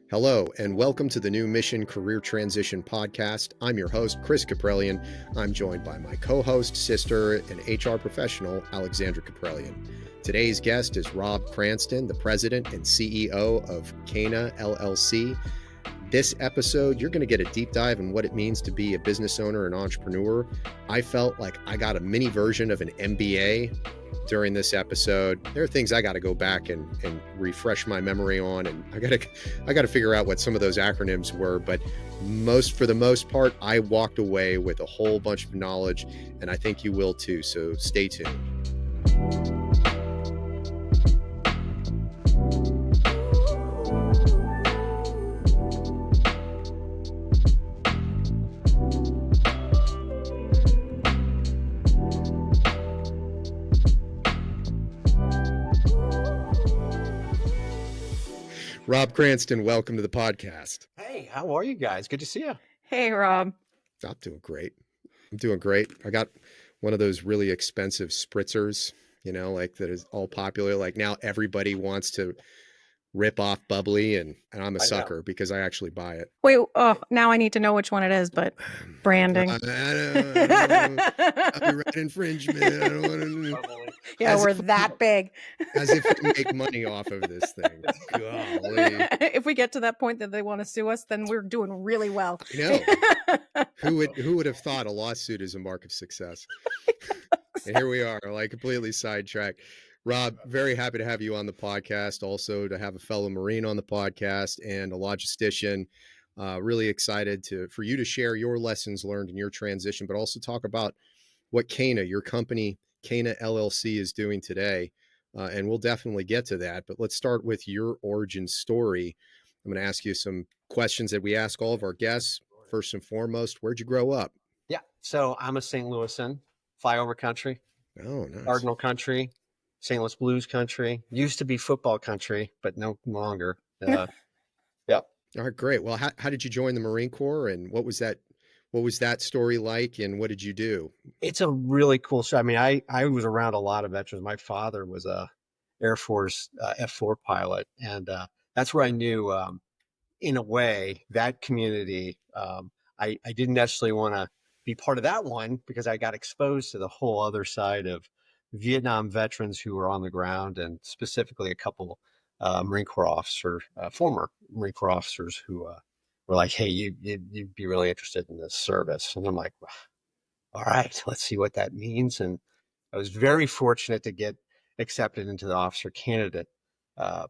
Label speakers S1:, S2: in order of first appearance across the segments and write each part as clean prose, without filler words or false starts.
S1: Hello, and welcome to the New Mission Career Transition Podcast. I'm your host, Chris Caprellian. I'm joined by my co-host, sister, and HR professional, Alexandra Caprellian. Today's guest is Rob Cranston, the president and CEO of CANA LLC. This episode, you're going to get a deep dive in what it means to be a business owner and entrepreneur. I felt like I got a mini version of an MBA during this episode. There are things I got to go back and refresh my memory on, and I got to figure out what some of those acronyms were. But for the most part, I walked away with a whole bunch of knowledge, and I think you will too. So stay tuned. Rob Cranston, welcome to the podcast.
S2: Hey, how are you guys? Good to see you.
S3: Hey, Rob.
S1: I'm doing great. I got one of those really expensive spritzers, like that is all popular. Like now everybody wants to rip off bubbly, and I'm a sucker because I actually buy it.
S3: Wait, now I need to know which one it is, but branding.
S1: I don't copyright infringement. I don't want to know.
S3: Yeah, we're that big.
S1: As if we make money off of this thing. Golly.
S3: If we get to that point that they want to sue us, then we're doing really well.
S1: Who would have thought a lawsuit is a mark of success? And here we are, like completely sidetracked. Rob, very happy to have you on the podcast. Also to have a fellow Marine on the podcast and a logistician. Really excited for you to share your lessons learned in your transition, but also talk about what CANA, your company, CANA LLC, is doing today. And we'll definitely get to that. But let's start with your origin story. I'm going to ask you some questions that we ask all of our guests. First and foremost, where'd you grow up?
S2: Yeah, so I'm a St. Louisan, flyover country.
S1: Oh, nice.
S2: Cardinal country. St. Louis Blues country. Used to be football country, but no longer. Yeah.
S1: All right, great. Well, how did you join the Marine Corps, and what was that story like, and what did you do?
S2: It's a really cool story. I mean, I was around a lot of veterans. My father was a Air Force F-4 pilot, and that's where I knew, in a way, that community. I didn't necessarily want to be part of that one because I got exposed to the whole other side of Vietnam veterans who were on the ground, and specifically a couple Marine Corps officer, former Marine Corps officers who were like, "Hey, you'd be really interested in this service." And I'm like, "All right, let's see what that means." And I was very fortunate to get accepted into the Officer Candidate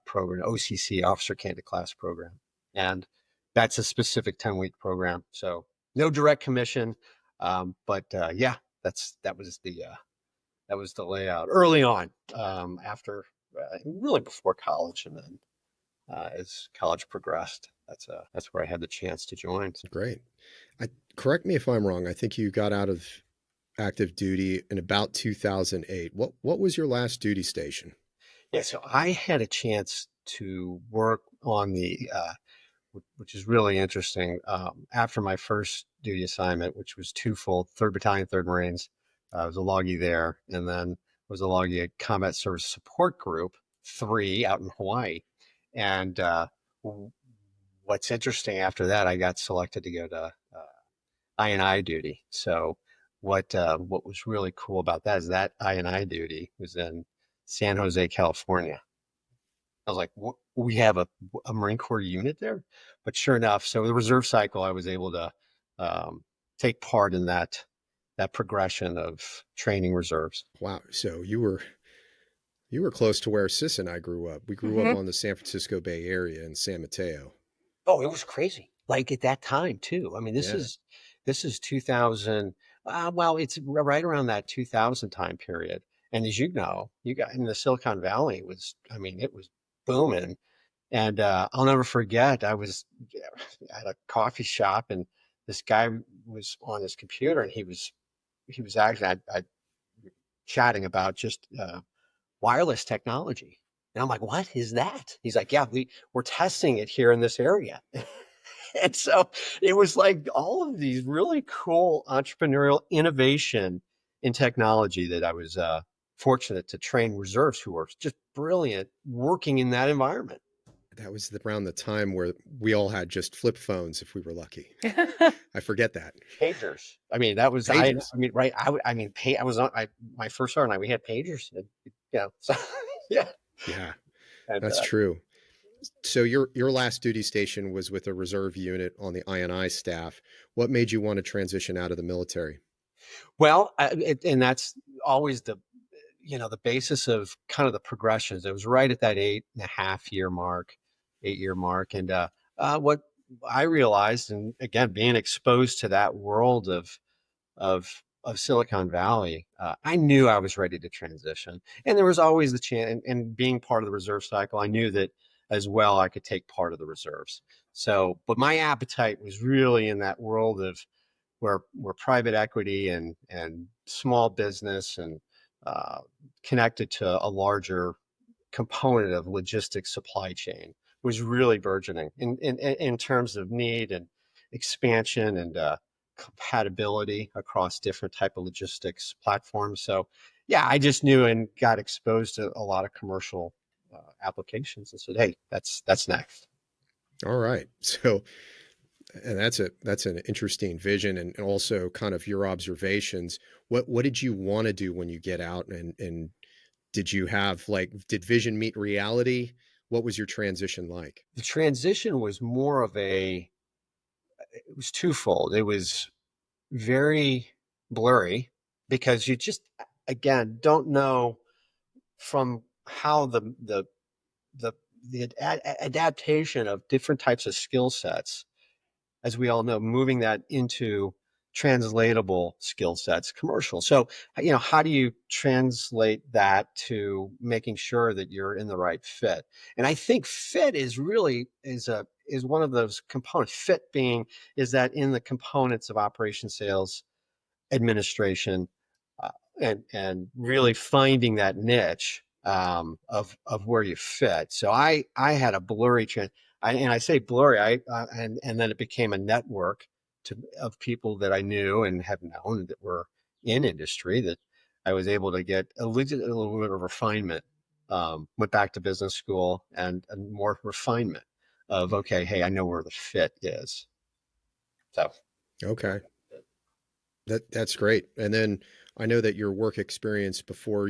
S2: program, OCC, Officer Candidate Class program, and that's a specific 10-week program. So no direct commission, but yeah, that was the layout early on, after really before college, and then as college progressed, that's where I had the chance to join.
S1: Great. Correct me if I'm wrong. I think you got out of active duty in about 2008. What was your last duty station?
S2: Yeah, so I had a chance to work on which is really interesting. After my first duty assignment, which was twofold, 3rd Battalion, 3rd Marines. I was a loggie there, and then was a loggie at Combat Service Support Group 3 out in Hawaii. And what's interesting, after that, I got selected to go to I&I duty. So what was really cool about that is that I&I duty was in San Jose, California. I was like, we have a Marine Corps unit there? But sure enough, so the reserve cycle, I was able to take part in that progression of training reserves.
S1: Wow. So you were close to where Sis and I grew up. We grew up on the San Francisco Bay Area in San Mateo.
S2: Oh, it was crazy. Like at that time too. I mean, this is 2000. Well, it's right around that 2000 time period. And as you know, you got in the Silicon Valley it was booming. And I'll never forget, I was at a coffee shop, and this guy was on his computer, and he was actually chatting about just wireless technology. And I'm like, what is that? He's like, yeah, we're testing it here in this area. And so it was like all of these really cool entrepreneurial innovation in technology that I was fortunate to train reserves who were just brilliant working in that environment.
S1: That was around the time where we all had just flip phones if we were lucky. I forget that.
S2: Pagers. I mean, that was, I
S1: Pages.
S2: mean, right. I mean, I was on, my first car and we had pagers, so yeah.
S1: Yeah,
S2: And,
S1: that's true. So your last duty station was with a reserve unit on the INI staff. What made you want to transition out of the military?
S2: well, and that's always the basis of kind of the progressions. It was right at that 8 year mark. And what I realized, and again, being exposed to that world of Silicon Valley, I knew I was ready to transition. And there was always the chance, and being part of the reserve cycle, I knew that as well I could take part of the reserves. So, but my appetite was really in that world of where private equity and small business and uh, connected to a larger component of logistics supply chain was really burgeoning in terms of need and expansion and compatibility across different type of logistics platforms. So yeah, I just knew and got exposed to a lot of commercial applications and said, hey, that's next.
S1: All right. So, and that's an interesting vision, and also kind of your observations. What did you want to do when you get out, and did you have, like, did vision meet reality? What was your transition like?
S2: The transition was more of it was twofold. It was very blurry because you just, again, don't know from how the adaptation of different types of skill sets, as we all know, moving that into translatable skill sets, commercial. So, how do you translate that to making sure that you're in the right fit? And I think fit is really is one of those components. Fit being is that in the components of operation sales administration, uh, and really finding that niche of where you fit. So I had a blurry trend, and I say blurry. And then it became a network of people that I knew and have known that were in industry that I was able to get a little bit of refinement. Went back to business school and more refinement of, okay, hey, I know where the fit is. So
S1: Okay. That's great. And then I know that your work experience before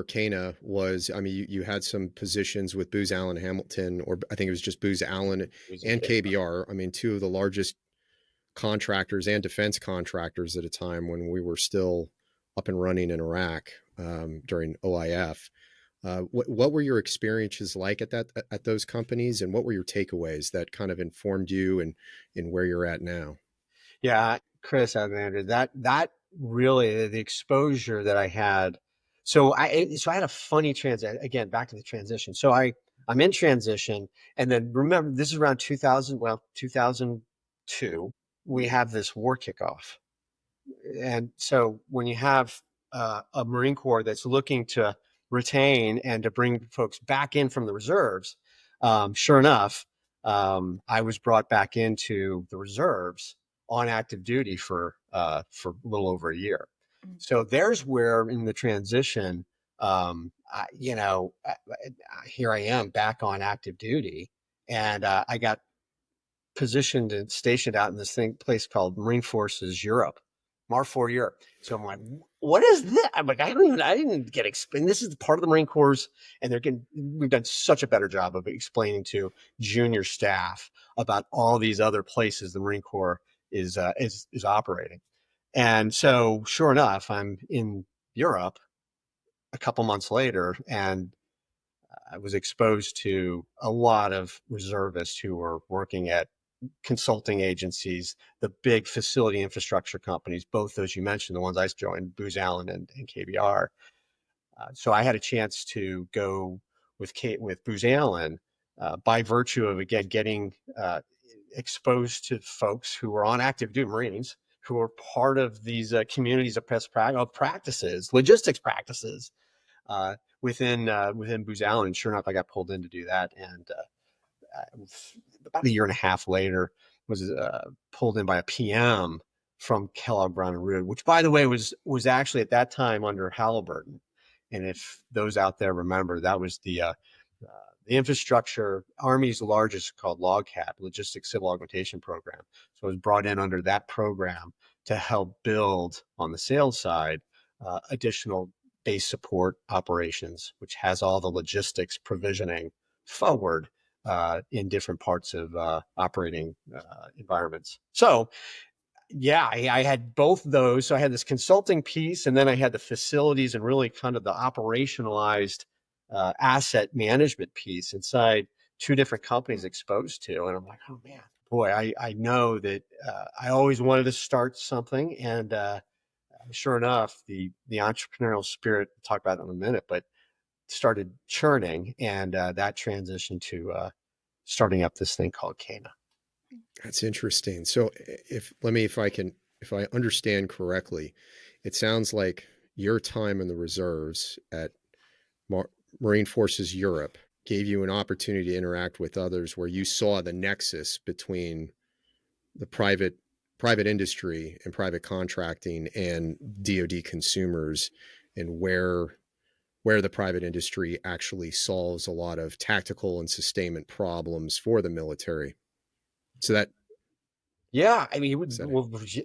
S1: CANA was, I mean, you had some positions with Booz Allen Hamilton, or I think it was just Booz Allen and KBR. I mean, two of the largest contractors and defense contractors at a time when we were still up and running in Iraq, during OIF. What were your experiences like at those companies, and what were your takeaways that kind of informed you and in where you're at now?
S2: Yeah, Chris, Alexander, that really the exposure that I had. So I had a funny transition again, back to the transition. So I'm in transition, and then remember this is around 2000, 2002. We have this war kickoff, and so when you have a Marine Corps that's looking to retain and to bring folks back in from the reserves, sure enough, I was brought back into the reserves on active duty for a little over a year. So there's where in the transition, here I am back on active duty, and I got positioned and stationed out in this place called Marine Forces Europe, MAR4 Europe. So I'm like, what is this? I'm like, I didn't get explained. This is part of the Marine Corps, and we've done such a better job of explaining to junior staff about all these other places the Marine Corps is operating. And so, sure enough, I'm in Europe a couple months later, and I was exposed to a lot of reservists who were working at consulting agencies, the big facility infrastructure companies, both those you mentioned, the ones I joined, Booz Allen and KBR. So I had a chance to go with Booz Allen by virtue of, again, getting exposed to folks who were on active duty Marines who were part of these communities of best practices, logistics practices within Booz Allen. And sure enough, I got pulled in to do that. And about a year and a half later, was pulled in by a PM from Kellogg Brown and Root, which, by the way, was actually at that time under Halliburton. And if those out there remember, that was the the infrastructure, Army's largest, called LOGCAP, Logistics Civil Augmentation Program. So it was brought in under that program to help build on the sales side additional base support operations, which has all the logistics provisioning forward in different parts of operating environments. So yeah, I had both those. So I had this consulting piece, and then I had the facilities and really kind of the operationalized asset management piece inside two different companies exposed to. And I'm like, oh man, boy, I know that I always wanted to start something. And sure enough, the entrepreneurial spirit, we'll talk about it in a minute, but started churning, and that transitioned to starting up this thing called CANA.
S1: That's interesting. So if I understand correctly, it sounds like your time in the reserves at Marine Forces Europe gave you an opportunity to interact with others where you saw the nexus between the private industry and private contracting and DoD consumers, and where the private industry actually solves a lot of tactical and sustainment problems for the military. So that,
S2: yeah, I mean,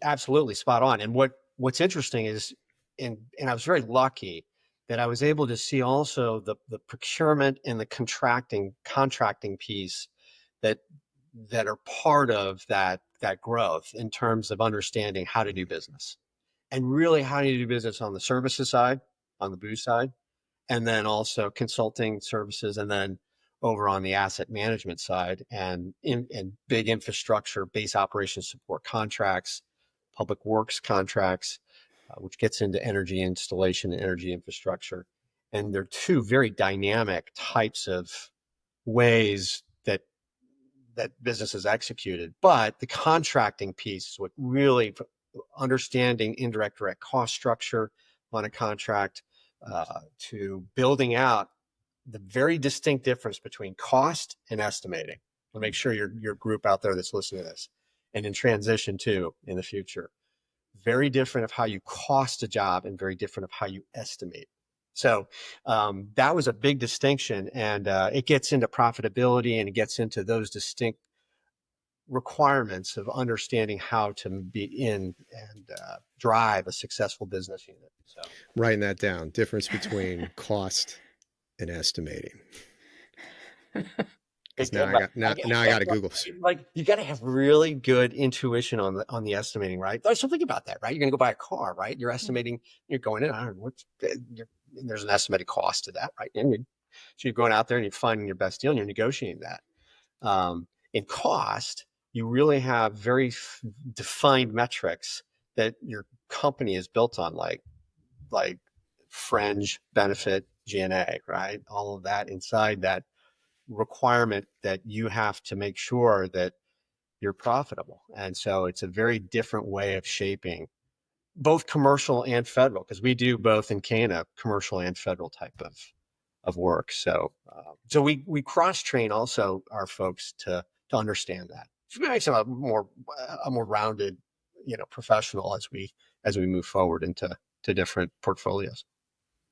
S2: absolutely spot on. And what's interesting is, and I was very lucky that I was able to see also the procurement and the contracting piece that are part of that growth in terms of understanding how to do business, and really how to do business on the services side, on the booth side, and then also consulting services, and then over on the asset management side, and big infrastructure, base operations support contracts, public works contracts, which gets into energy installation and energy infrastructure. And they're two very dynamic types of ways that business is executed. But the contracting piece is what really, understanding indirect direct cost structure on a contract, to building out the very distinct difference between cost and estimating. I'll make sure your group out there that's listening to this, and in transition too in the future, very different of how you cost a job and very different of how you estimate. So that was a big distinction, and it gets into profitability, and it gets into those distinct requirements of understanding how to be in and drive a successful business unit. So
S1: writing that down, difference between cost and estimating. Because now I got to Google.
S2: Like, you got to have really good intuition on the estimating, right? So think about that, right? You're going to go buy a car, right? You're estimating, you're going in, I don't know, there's an estimated cost to that, right? So you're going out there and you're finding your best deal and you're negotiating that. In cost, you really have very defined metrics that your company is built on, like fringe benefit, G&A, right? All of that inside that requirement that you have to make sure that you're profitable. And so it's a very different way of shaping both commercial and federal, because we do both in CANA, commercial and federal type of work. So so we cross train also our folks to understand that. So it makes them a more rounded, professional as we move forward into different portfolios.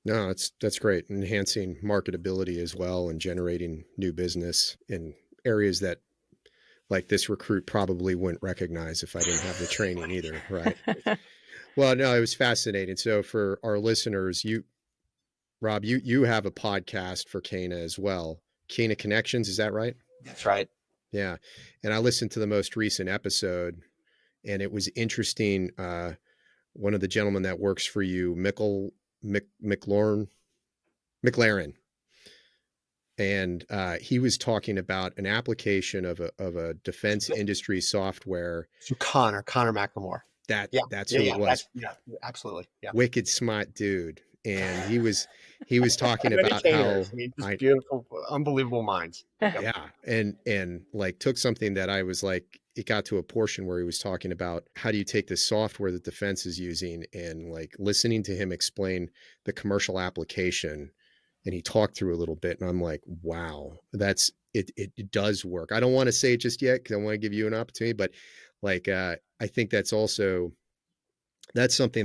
S1: No, that's great. Enhancing marketability as well, and generating new business in areas that, like, this recruit probably wouldn't recognize if I didn't have the training either, right? Well, no, it was fascinating. So for our listeners, Rob, you have a podcast for CANA as well. CANA Connections, is that right?
S2: That's right.
S1: Yeah. And I listened to the most recent episode, and it was interesting. One of the gentlemen that works for you, McLaren, and he was talking about an application of a defense industry software.
S2: So Connor McLemore.
S1: That's who it was.
S2: Absolutely. Yeah.
S1: Wicked smart dude. And he was talking about how
S2: beautiful, unbelievable minds.
S1: Yeah. And like took something that I was like, it got to a portion where he was talking about how do you take the software that defense is using, and like listening to him explain the commercial application. And he talked through a little bit, and I'm like, wow, it does work. I don't want to say it just yet because I want to give you an opportunity, but like, I think that's something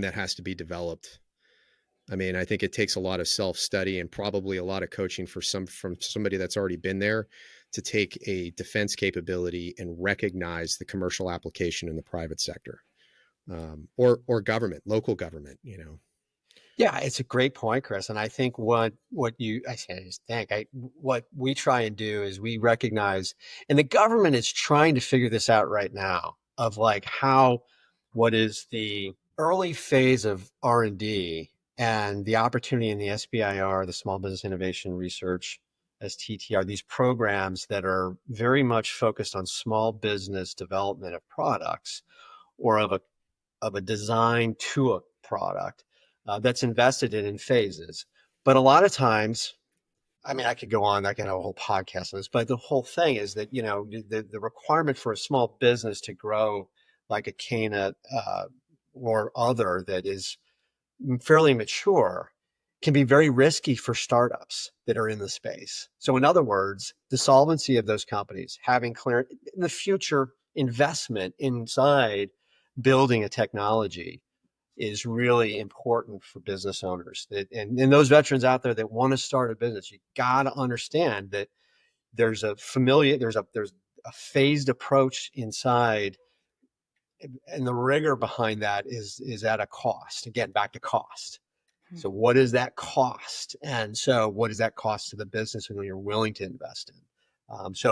S1: that has to be developed I mean, I think it takes a lot of self-study and probably a lot of coaching from somebody that's already been there to take a defense capability and recognize the commercial application in the private sector, or government, local government.
S2: Yeah, it's a great point, Chris. And I think what what we try and do is we recognize, and the government is trying to figure this out right now, of like what is the early phase of R&D and the opportunity in the SBIR, the Small Business Innovation Research, STTR, these programs that are very much focused on small business development of products, or of a design to a product, that's invested in phases. But a lot of times, I mean, I could go on, I could have a whole podcast on this, but the whole thing is that, the requirement for a small business to grow like a CANA or other that is fairly mature can be very risky for startups that are in the space. So in other words, the solvency of those companies, having clear in the future investment inside building a technology, is really important for business owners. And those veterans out there that want to start a business, you got to understand that there's a phased approach inside, and the rigor behind that is at a cost. Again, back to cost. So what is that cost? And so what does that cost to the business when you're willing to invest in?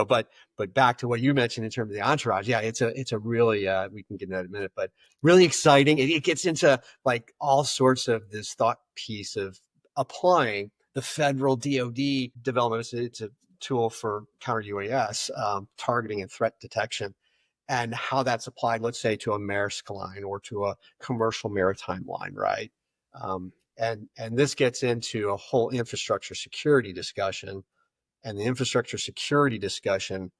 S2: But back to what you mentioned in terms of the entourage, yeah, it's a really, we can get into that in a minute, but really exciting. It gets into like all sorts of this thought piece of applying the federal DoD development. It's a tool for counter UAS targeting and threat detection, and how that's applied, let's say, to a Maersk line or to a commercial maritime line, right? And this gets into a whole infrastructure security discussion. And the infrastructure security discussion,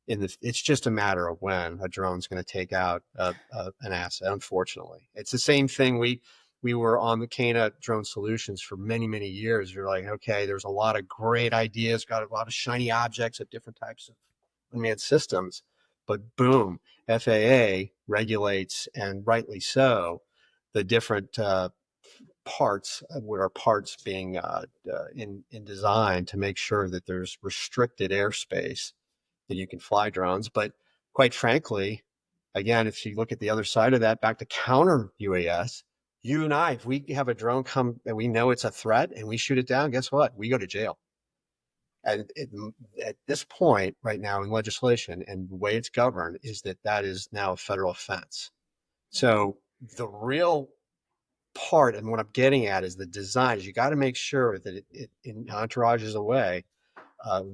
S2: it's just a matter of when a drone's going to take out an asset. Unfortunately, it's the same thing. We were on the CANA drone solutions for many, many years. You're like, okay, there's a lot of great ideas, got a lot of shiny objects of different types of unmanned systems, but boom, FAA regulates, and rightly so, the different parts, what are parts being in design to make sure that there's restricted airspace that you can fly drones. But quite frankly, again, if you look at the other side of that, back to counter UAS, you and I, if we have a drone come and we know it's a threat and we shoot it down, guess what? We go to jail. And at this point right now in legislation and the way it's governed is that is now a federal offense. So the real part, and what I'm getting at, is the design. Is you got to make sure that it in entourages away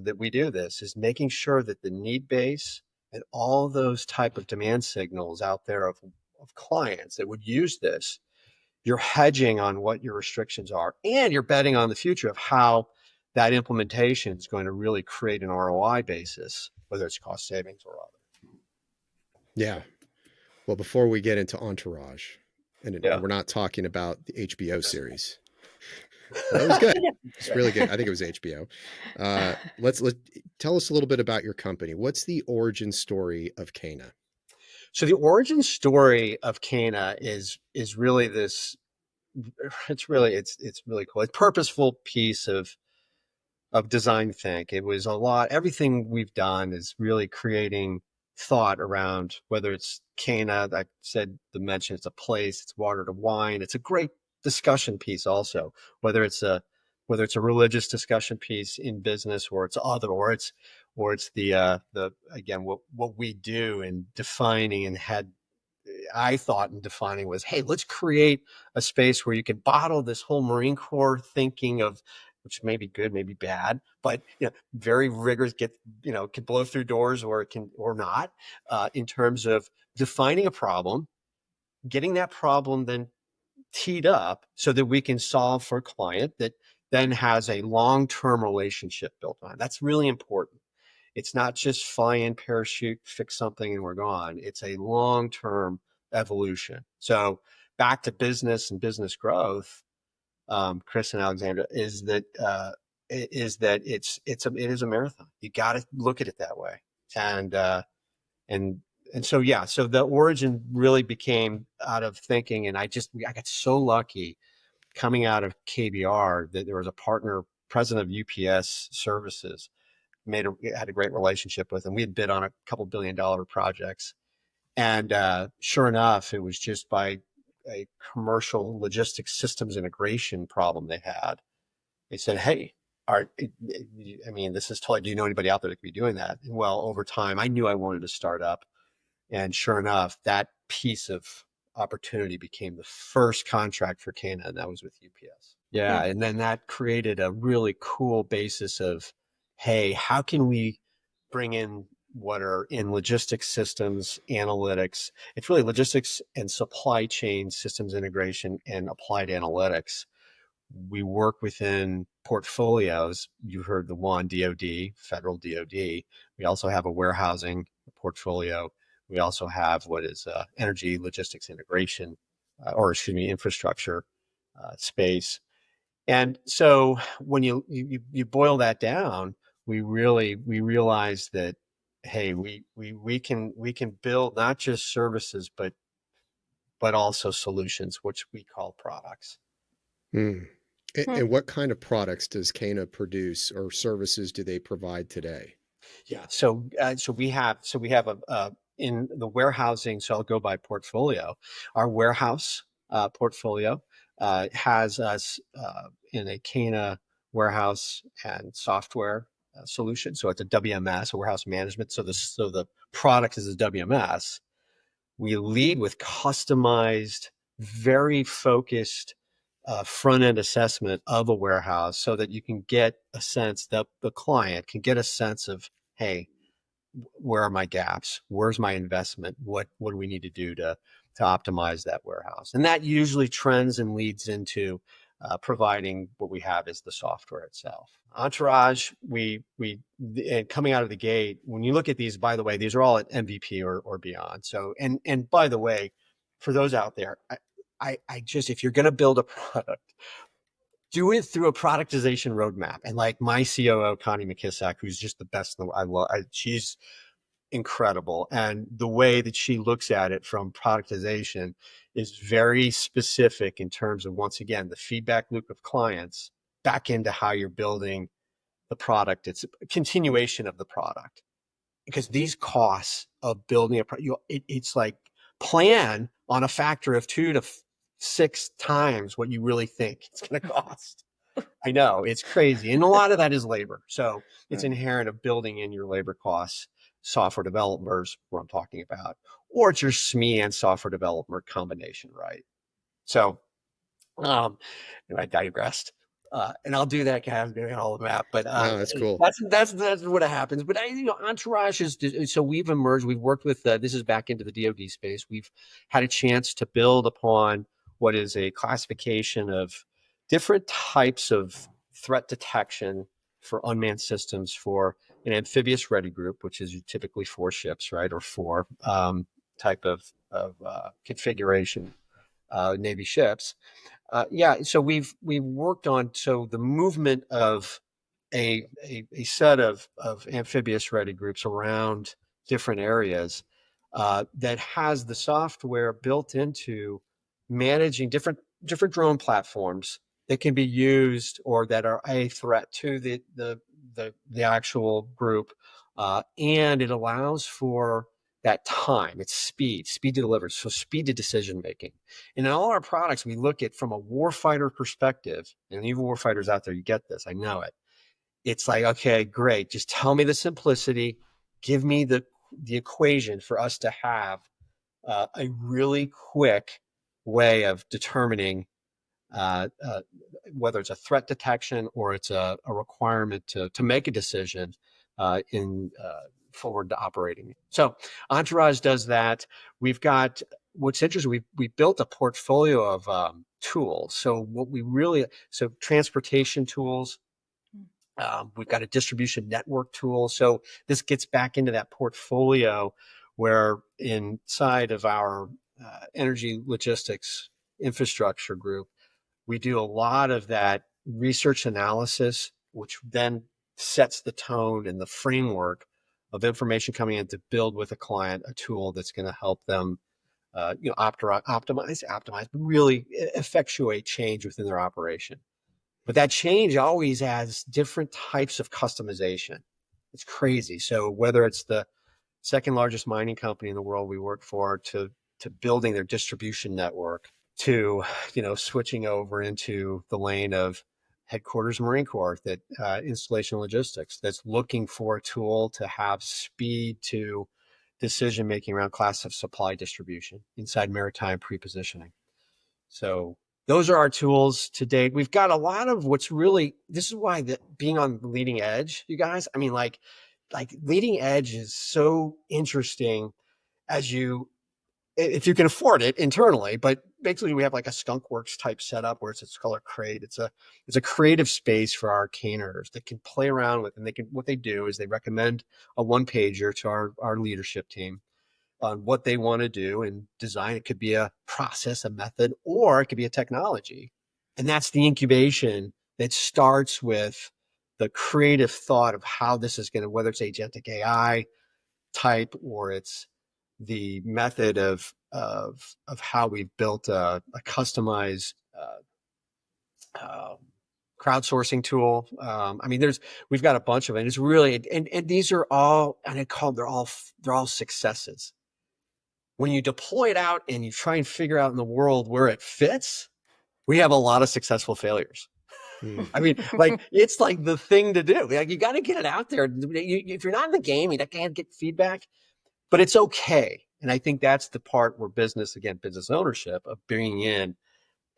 S2: that we do this, is making sure that the need base and all those type of demand signals out there of clients that would use this, you're hedging on what your restrictions are, and you're betting on the future of how that implementation is going to really create an ROI basis, whether it's cost savings or other.
S1: Yeah. Well, before we get into Entourage, and we're not talking about the HBO series. That was good. It's really good. I think it was HBO. Let's tell us a little bit about your company. What's the origin story of CANA?
S2: So the origin story of CANA is really this. It's really cool. It's a purposeful piece of design think. It was a lot. Everything we've done is really creating thought around, whether it's CANA, I said the mention, it's a place, it's water to wine. It's a great discussion piece also, whether it's a religious discussion piece in business, or it's other, or it's the again, what we do in defining, and I thought in defining was, hey, let's create a space where you can bottle this whole Marine Corps thinking of, which may be good, maybe bad, but very rigorous, can blow through doors, or it can, or not, in terms of defining a problem, getting that problem then teed up so that we can solve for a client that then has a long-term relationship built on. That's really important. It's not just fly in, parachute, fix something, and we're gone. It's a long-term evolution. So back to business and business growth, Chris and Alexandra, is that it is a marathon. You got to look at it that way. And so, yeah, so the origin really became out of thinking, and I got so lucky coming out of KBR that there was a partner, president of UPS Services, had a great relationship with, and we had bid on a couple $1 billion projects. And sure enough, it was just by a commercial logistics systems integration problem they had. They said, hey, this is totally, do you know anybody out there that could be doing that? And well, over time, I knew I wanted to start up. And sure enough, that piece of opportunity became the first contract for CANA, and that was with UPS. Yeah. And then that created a really cool basis of, hey, how can we bring in what are in logistics systems, analytics? It's really logistics and supply chain systems integration and applied analytics. We work within portfolios. You heard the one, DoD, federal DoD. We also have a warehousing portfolio. We also have what is energy logistics integration, infrastructure space. And so when you boil that down, we realize that, hey, we can build not just services, but also solutions, which we call products.
S1: And what kind of products does CANA produce, or services do they provide today?
S2: Yeah, so we have a in the warehousing. So I'll go by portfolio. Our warehouse portfolio has us in a CANA warehouse and software solution. So it's a WMS, a warehouse management. So the product is a WMS. We lead with customized, very focused front-end assessment of a warehouse, so that you can get a sense, that the client can get a sense of, hey, where are my gaps? Where's my investment? What do we need to do to optimize that warehouse? And that usually trends and leads into providing what we have is the software itself. Entourage, and coming out of the gate, when you look at these, by the way, these are all at MVP or beyond. So, and by the way, for those out there, I just, if you're going to build a product, do it through a productization roadmap. And like my COO, Connie McKissack, who's just the best, she's incredible. And the way that she looks at it from productization is very specific in terms of, once again, the feedback loop of clients back into how you're building the product. It's a continuation of the product, because these costs of building a product, it's like plan on a factor of 2 to 6 times what you really think it's going to cost. I know, it's crazy. And a lot of that is labor. So it's inherent of building in your labor costs. Software developers, what I'm talking about, or it's your SME and software developer combination, right? So, I digressed, and I'll do that, kind of doing all of that. But
S1: no, that's cool.
S2: That's what happens. But Entourage is, so we've emerged. We've worked with this is back into the DoD space. We've had a chance to build upon what is a classification of different types of threat detection for unmanned systems for an amphibious ready group, which is typically 4 ships, right, or 4 type of configuration, Navy ships. So we've worked on the movement of a set of amphibious ready groups around different areas that has the software built into managing different drone platforms that can be used or that are a threat to the actual group, and it allows for that time. It's speed to deliver, so speed to decision making. And in all our products, we look at from a warfighter perspective, and even warfighters out there, you get this, I know it. It's like, okay, great, just tell me the simplicity, give me the equation for us to have a really quick way of determining whether it's a threat detection or it's a requirement to make a decision in forward to operating. So Entourage does that. We've got, what's interesting, we built a portfolio of tools. So transportation tools. We've got a distribution network tool. So this gets back into that portfolio where inside of our energy logistics infrastructure group, we do a lot of that research analysis, which then sets the tone and the framework of information coming in to build with a client a tool that's going to help them optimize, but really effectuate change within their operation. But that change always adds different types of customization. It's crazy. So whether it's the second largest mining company in the world we work for, to building their distribution network, to switching over into the lane of headquarters Marine Corps, that installation logistics, that's looking for a tool to have speed to decision making around class of supply distribution inside maritime prepositioning. So those are our tools to date. We've got a lot of what's really, this is why being on the leading edge, you guys, I mean, like leading edge is so interesting if you can afford it internally. But basically we have like a skunkworks type setup where it's called a crate. It's a creative space for our caners that can play around with, and what they do is they recommend a one pager to our leadership team on what they want to do and design. It could be a process, a method, or it could be a technology. And that's the incubation that starts with the creative thought of how this is going to, whether it's agentic AI type, or it's the method of how we've built a customized crowdsourcing tool. I mean, we've got a bunch of it. It's really, and these are all, and they're all successes. When you deploy it out and you try and figure out in the world where it fits, we have a lot of successful failures. I mean, like, it's like the thing to do. Like, you got to get it out there. If you're not in the game, you can't get feedback, but it's okay. And I think that's the part where business ownership, of bringing in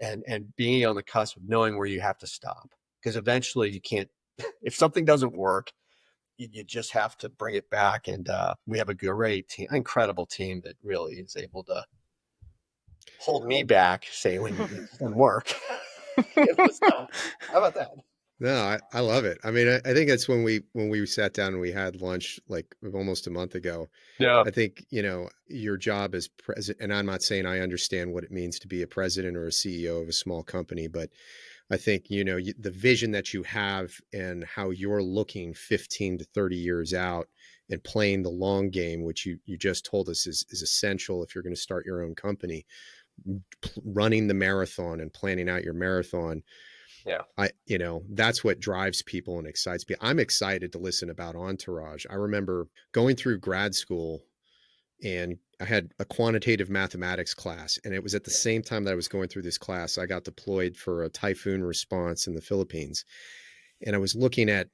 S2: and being on the cusp of knowing where you have to stop. Because eventually you can't, if something doesn't work, you just have to bring it back. And we have a great team, incredible team that really is able to hold me back, say when it doesn't work. How about that?
S1: No, I love it. I mean, I think it's when we sat down and we had lunch like almost a month ago.
S2: Yeah.
S1: I think, your job as president, and I'm not saying I understand what it means to be a president or a CEO of a small company, but I think, the vision that you have and how you're looking 15 to 30 years out and playing the long game, which you just told us is essential if you're going to start your own company, running the marathon and planning out your marathon.
S2: Yeah.
S1: That's what drives people and excites people. I'm excited to listen about Entourage. I remember going through grad school and I had a quantitative mathematics class. And it was at the same time that I was going through this class, I got deployed for a typhoon response in the Philippines. And I was looking at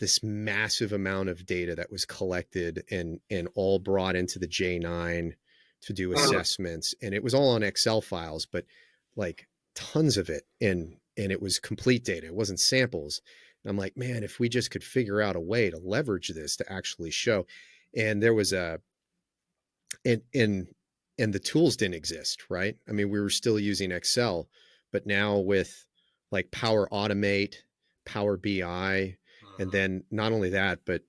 S1: this massive amount of data that was collected and all brought into the J9 to do assessments. And it was all on Excel files, but like tons of it. And it was complete data. It wasn't samples. And I'm like, man, if we just could figure out a way to leverage this to actually show. And there was and the tools didn't exist, right? I mean, we were still using Excel, but now with like Power Automate, Power BI, and then not only that, but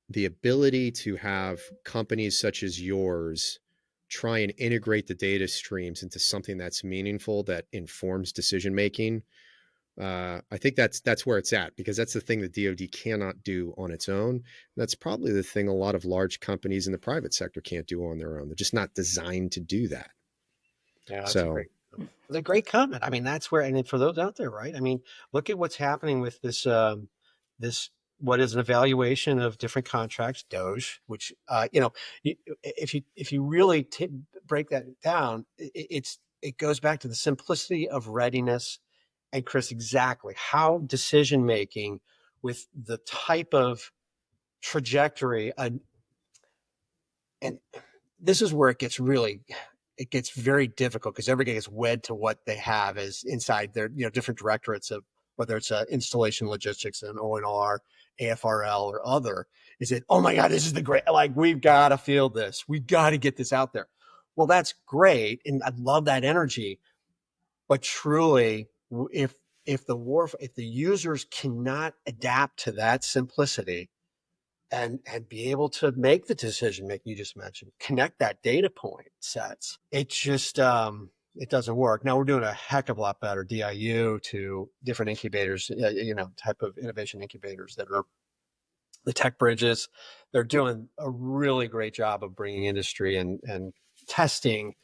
S1: the ability to have companies such as yours try and integrate the data streams into something that's meaningful, that informs decision making. I think that's where it's at, because that's the thing that DoD cannot do on its own. That's probably the thing a lot of large companies in the private sector can't do on their own. They're just not designed to do that.
S2: Yeah, that's a great comment. I mean, that's where, and then for those out there, right? I mean, look at what's happening with this what is an evaluation of different contracts, DOGE, which if you really break that down, it goes back to the simplicity of readiness. And Chris, exactly how decision making with the type of trajectory, and this is where it gets very difficult, because everybody gets wed to what they have as inside their different directorates of, whether it's installation logistics and O&R, AFRL, or other. Is it, oh my God, this is the great, like, we've got to feel this, we've got to get this out there. Well, that's great, and I love that energy, but truly, if the users cannot adapt to that simplicity and be able to make the decision making you just mentioned, connect that data point sets, it just it doesn't work. Now we're doing a heck of a lot better DIU to different incubators, type of innovation incubators that are the tech bridges. They're doing a really great job of bringing industry and testing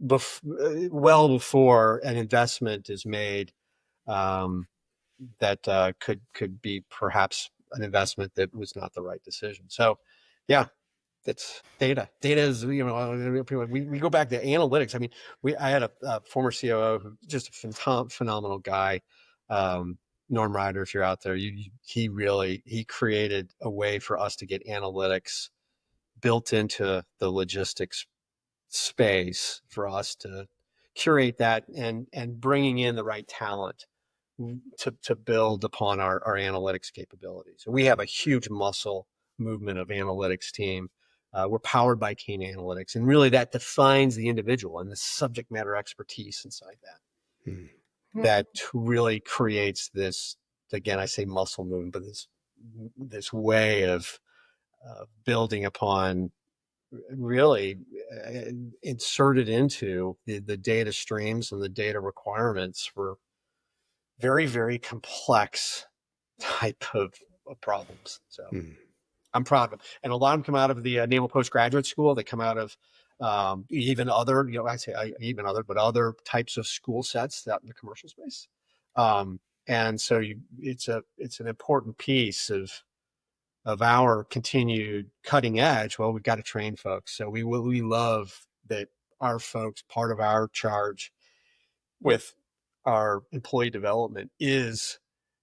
S2: well before an investment is made, that could be perhaps an investment that was not the right decision. So, yeah, that's data. Data is, we go back to analytics. I mean, I had a former COO, who just a phenomenal guy, Norm Ryder. If you're out there, he created a way for us to get analytics built into the logistics space for us to curate that and bringing in the right talent to build upon our analytics capabilities. So we have a huge muscle movement of analytics team. We're powered by CANA Analytics, and really that defines the individual and the subject matter expertise inside that. That really creates this, again, I say muscle movement, but this way of building upon, really inserted into the data streams and the data requirements for very, very complex type of problems. So I'm proud of them. And a lot of them come out of the Naval Postgraduate School. They come out of even other, but other types of school sets out in the commercial space. And so it's an important piece of our continued cutting edge. Well, we've got to train folks. So we love that our folks, part of our charge with our employee development is,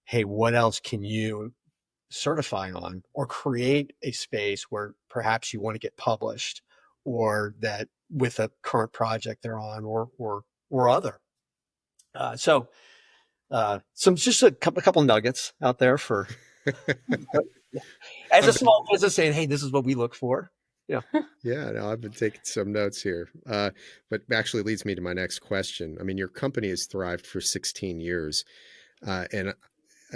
S2: hey, what else can you certify on or create a space where perhaps you want to get published, or that with a current project they're on, or other. So some just a couple nuggets out there for as a small business saying, hey, this is what we look for. Yeah.
S1: Yeah, no, I've been taking some notes here, but actually leads me to my next question. I mean, your company has thrived for 16 years, and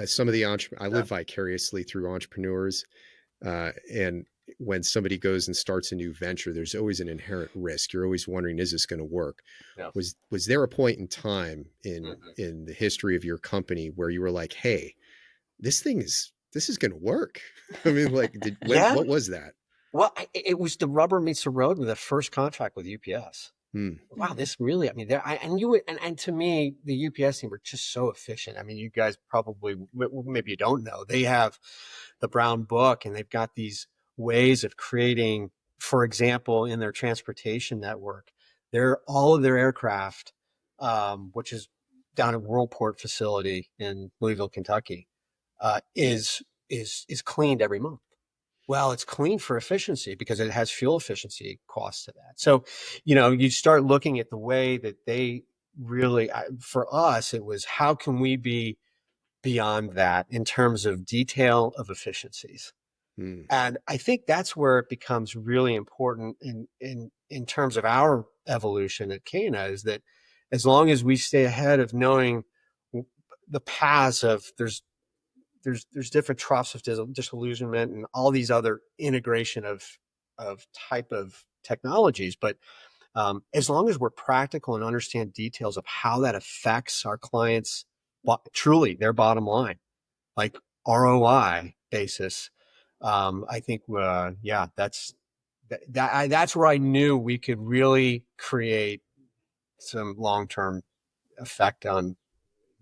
S1: some of the I live vicariously through entrepreneurs, and when somebody goes and starts a new venture, there's always an inherent risk. You're always wondering, is this going to work?
S2: Yeah.
S1: Was there a point in time in the history of your company where you were like, hey, this is going to work? I mean, like, what was that?
S2: Well, it was the rubber meets the road with the first contract with UPS. Wow, this really, I mean, and to me, the UPS team were just so efficient. I mean, you guys probably, maybe you don't know, they have the brown book, and they've got these ways of creating, for example, in their transportation network, all of their aircraft, which is down at Worldport facility in Louisville, Kentucky, is cleaned every month. Well, it's clean for efficiency because it has fuel efficiency costs to that. So, you start looking at the way that they really, for us, it was, how can we be beyond that in terms of detail of efficiencies? And I think that's where it becomes really important in terms of our evolution at CANA, is that as long as we stay ahead of knowing the paths of there's different troughs of disillusionment and all these other integration of type of technologies. But as long as we're practical and understand details of how that affects our clients, truly their bottom line, like ROI basis, I think, that's where I knew we could really create some long-term effect on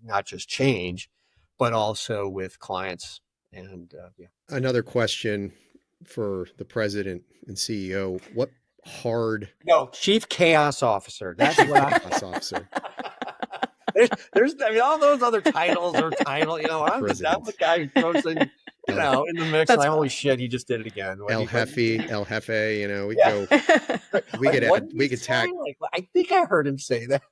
S2: not just change, but also with clients. And
S1: Another question for the president and CEO: what hard?
S2: No, Chief Chaos Officer. That's what
S1: Chaos officer.
S2: There's, I mean, all those other titles are title. I'm the guy who throws in, in the mix. And holy shit, he just did it again.
S1: El Jefe. We could tag.
S2: I think I heard him say that.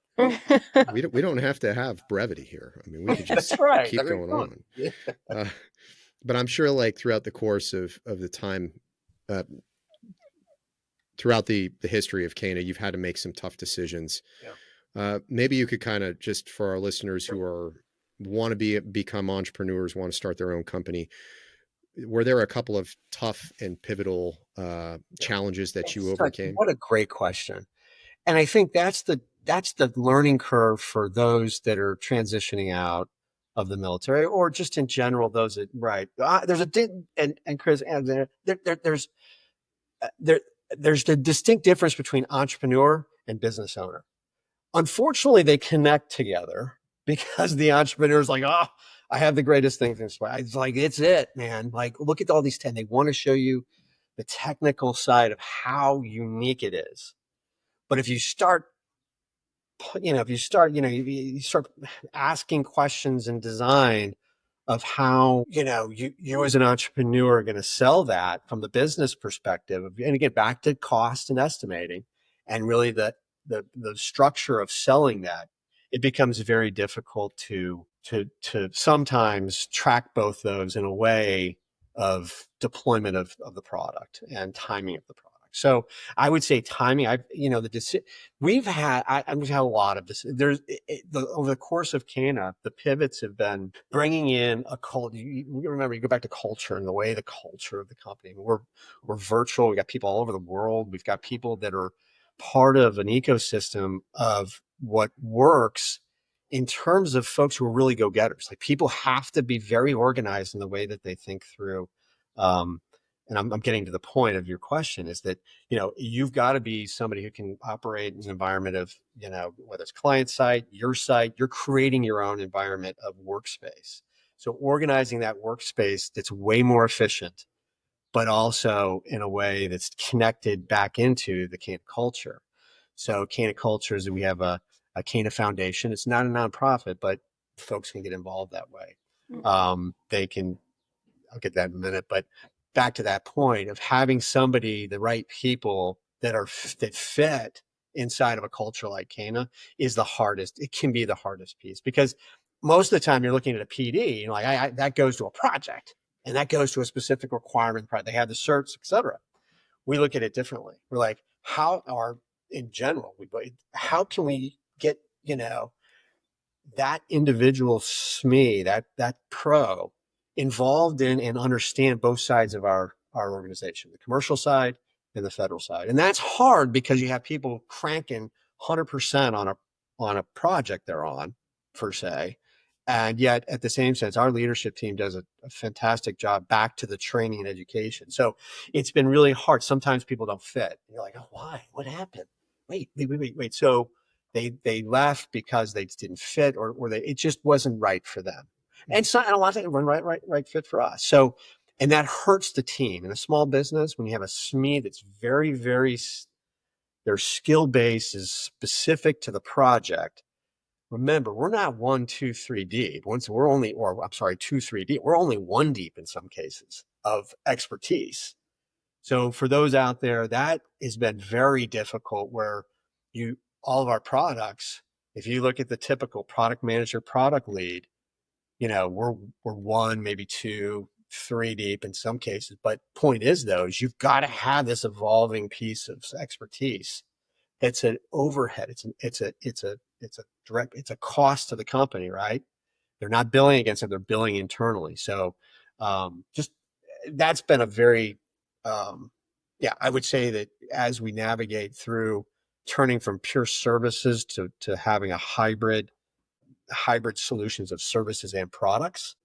S1: We don't have to have brevity here. I mean, we could just keep going on.
S2: Yeah.
S1: But I'm sure, like, throughout the course of the time, throughout the history of CANA, you've had to make some tough decisions. Yeah. Maybe you could kind of, just for our listeners who want to become entrepreneurs, want to start their own company, were there a couple of tough and pivotal challenges that you overcame?
S2: What a great question. And I think that's the learning curve for those that are transitioning out of the military, or just in general, those that, right. There's and Chris, and there's the distinct difference between entrepreneur and business owner. Unfortunately, they connect together because the entrepreneur is like, oh, I have the greatest thing. It's like, it's it, man. Like, look at all these 10. They want to show you the technical side of how unique it is. But if you start, you start asking questions in design of how, you as an entrepreneur are going to sell that from the business perspective. And again, back to cost and estimating and really the structure of selling that, it becomes very difficult to sometimes track both those in a way of deployment of the product and timing of the product. So I would say timing. We've had a lot of this. Over the course of CANA, the pivots have been bringing in a culture. Remember, you go back to culture and the culture of the company. We're virtual. We got people all over the world. We've got people that are part of an ecosystem of what works in terms of folks who are really go-getters. Like, people have to be very organized in the way that they think through. And I'm getting to the point of your question, is that, you've got to be somebody who can operate in an environment of, whether it's client side, you're creating your own environment of workspace. So organizing that workspace that's way more efficient, but also in a way that's connected back into the CANA culture. So CANA culture is, we have a CANA Foundation. It's not a nonprofit, but folks can get involved that way. I'll get that in a minute, but back to that point of having the right people that fit inside of a culture like CANA is the hardest. It can be the hardest piece, because most of the time you're looking at a PD, that goes to a project and that goes to a specific requirement. They have the certs, et cetera. We look at it differently. We're like, how can we get, that individual SME, that pro involved in and understand both sides of our organization, the commercial side and the federal side. And that's hard because you have people cranking 100% on a project they're on, per se. And yet at the same sense, our leadership team does a fantastic job back to the training and education. So it's been really hard. Sometimes people don't fit. You're like, oh, why? What happened? Wait. So they left because they didn't fit, or it just wasn't right for them. And a lot of things weren't right fit for us. So, and that hurts the team. In a small business, when you have a SME that's very, very, their skill base is specific to the project. Remember, we're not 1, 2, 3 deep. Two, 3 deep. We're only 1 deep in some cases of expertise. So for those out there, that has been very difficult, where all of our products, if you look at the typical product manager, product lead, we're 1, maybe 2, 3 deep in some cases. But point is, though, is you've got to have this evolving piece of expertise. It's an overhead. It's a cost to the company, right? They're not billing against it; they're billing internally. So, just that's been a very, I would say that as we navigate through turning from pure services to having a hybrid solutions of services and products,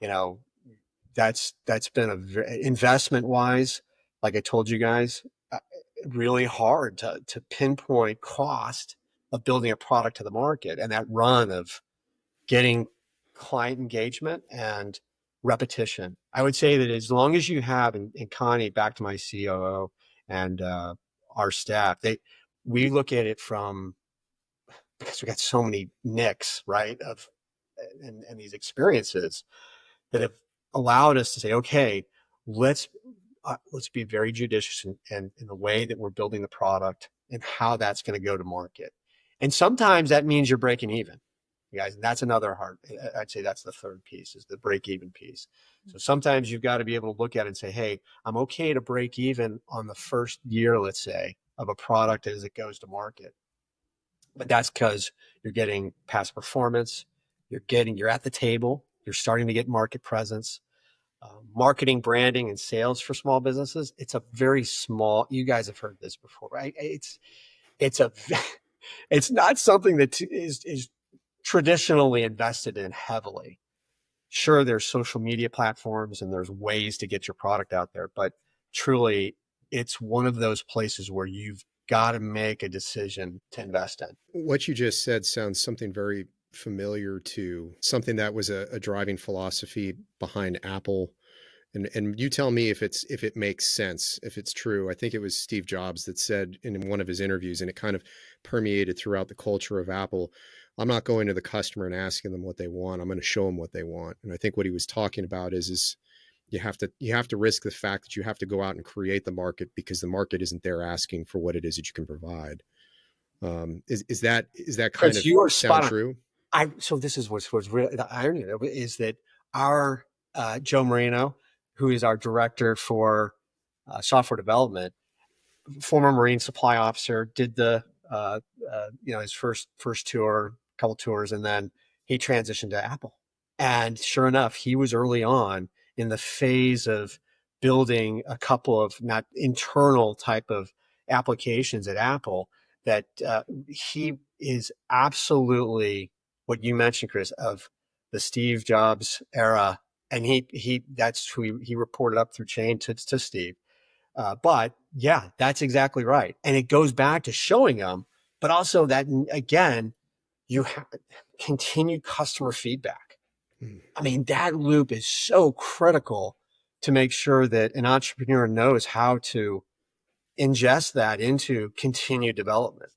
S2: that's been investment wise, like I told you guys, really hard to pinpoint cost of building a product to the market, and that run of getting client engagement and repetition. I would say that as long as you have, and Connie, back to my COO and our staff, we look at it because we got so many nicks, right, and these experiences that have allowed us to say, okay, let's be very judicious in the way that we're building the product and how that's going to go to market. And sometimes that means you're breaking even, you guys. And that's another I'd say that's the third piece, is the break even piece. So sometimes you've got to be able to look at it and say, hey, I'm okay to break even on the first year, let's say, of a product as it goes to market. But that's because you're getting past performance, you're at the table, you're starting to get market presence. Marketing, branding, and sales for small businesses, it's a very small, you guys have heard this before, right? It's not something that is traditionally invested in heavily. Sure, there's social media platforms and there's ways to get your product out there, but truly it's one of those places where you've got to make a decision to invest in.
S1: What you just said sounds something very familiar to something that was a driving philosophy behind Apple. And you tell me if it makes sense, if it's true. I think it was Steve Jobs that said in one of his interviews, and it kind of permeated throughout the culture of Apple, I'm not going to the customer and asking them what they want. I'm going to show them what they want. And I think what he was talking about is you have to risk the fact that you have to go out and create the market, because the market isn't there asking for what it is that you can provide. Is that kind
S2: Chris,
S1: of
S2: you are
S1: sound
S2: spot on.
S1: true?
S2: So this is what's really the irony of it is that our Joe Marino, who is our director for software development, former Marine supply officer, did the his first tour, couple tours, and then he transitioned to Apple. And sure enough, he was early on in the phase of building a couple of not internal type of applications at Apple that he is absolutely what you mentioned, Chris, of the Steve Jobs era. And that's who he reported up through chain to Steve. But yeah, that's exactly right. And it goes back to showing them, but also that, again, you have continued customer feedback. I mean, that loop is so critical to make sure that an entrepreneur knows how to ingest that into continued development.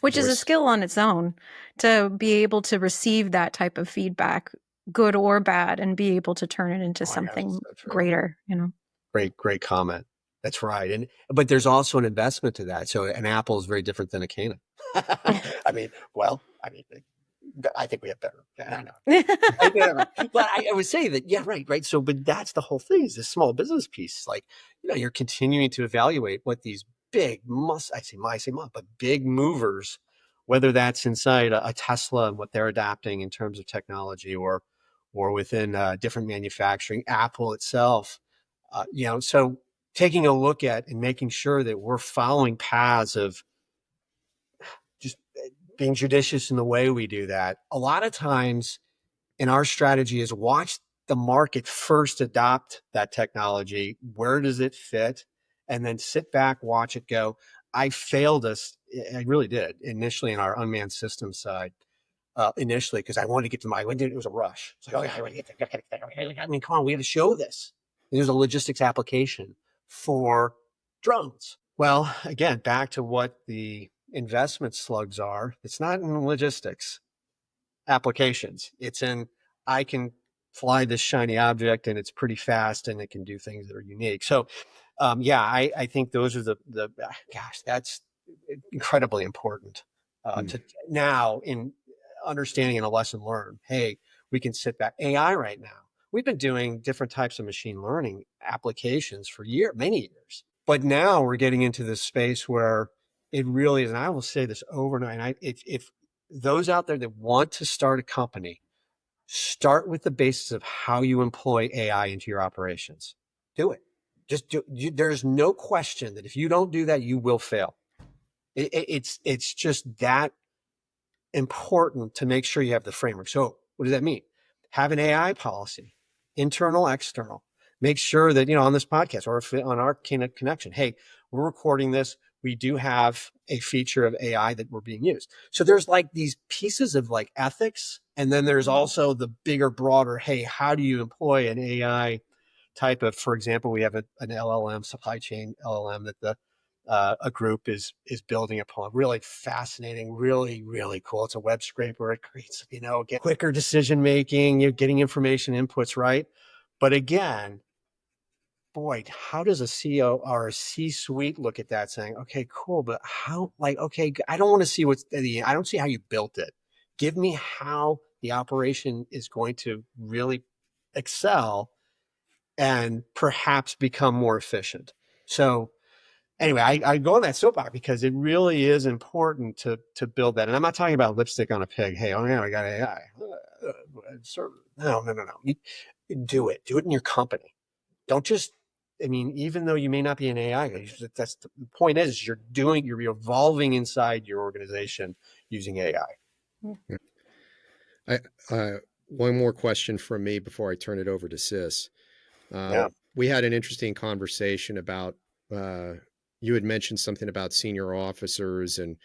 S3: Which is a skill on its own, to be able to receive that type of feedback, good or bad, and be able to turn it into something greater,
S2: Great comment. That's right. But there's also an investment to that. So an Apple is very different than a CANA. I think we have better. I know. But I would say that, yeah, right. So, but that's the whole thing, is this small business piece. Like, you're continuing to evaluate what these big but big movers, whether that's inside a Tesla and what they're adapting in terms of technology, or within different manufacturing, Apple itself, so taking a look at and making sure that we're following paths of just being judicious in the way we do that. A lot of times in our strategy is watch the market first adopt that technology. Where does it fit? And then sit back, watch it go. I failed us. I really did initially in our unmanned systems side. Initially, because I wanted to get to it was a rush. It's like, I mean, come on, we have to show this. And there's a logistics application for drones. Well, again, back to what the investment slugs are. It's not in logistics applications. It's in, I can fly this shiny object and it's pretty fast and it can do things that are unique. So, I think those are that's incredibly important to now in understanding and a lesson learned. Hey, we can sit back. AI right now, we've been doing different types of machine learning applications for many years, but now we're getting into this space where it really is. And I will say this over and over. And if those out there that want to start a company, start with the basis of how you employ AI into your operations. Do it. Just do. There's no question that if you don't do that, you will fail. It's just that important to make sure you have the framework. So what does that mean? Have an AI policy, internal, external. Make sure that, on this podcast or on our CANA Connection, hey, we're recording this. We do have a feature of AI that we're being used. So there's like these pieces of like ethics. And then there's also the bigger, broader, hey, how do you employ an AI type of, for example, we have an LLM, supply chain LLM that a group is building upon. Really fascinating, really, really cool. It's a web scraper. It creates, get quicker decision making, you're getting information inputs, right? But again, boy, how does a CEO or a C-suite look at that saying, okay, cool, but how, okay, I don't want to see I don't see how you built it. Give me how the operation is going to really excel and perhaps become more efficient. So anyway, I go on that soapbox because it really is important to build that. And I'm not talking about lipstick on a pig. Hey, I got AI. No. You do it. Do it in your company. Don't just, even though you may not be an AI, that's the point is you're evolving inside your organization using AI.
S1: One more question from me before I turn it over to Sis. we had an interesting conversation about, you had mentioned something about senior officers and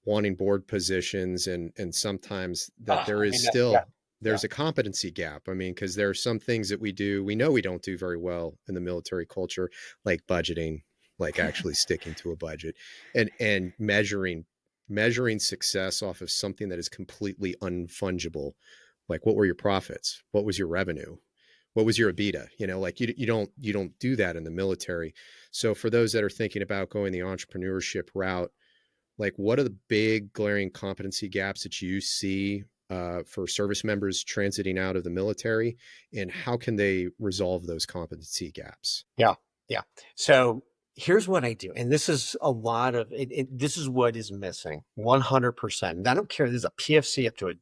S1: wanting board positions, and sometimes that there is still, there's a competency gap. I mean, because there are some things that we know we don't do very well in the military culture, like budgeting, like actually sticking to a budget, and measuring success off of something that is completely unfungible. Like, what were your profits? What was your revenue? What was your EBITDA? Like you don't do that in the military. So for those that are thinking about going the entrepreneurship route, like, what are the big glaring competency gaps that you see for service members transiting out of the military, and how can they resolve those competency gaps?
S2: Yeah. So here's what I do. And this is a lot of it. This is what is missing 100%. And I don't care. There's a PFC up to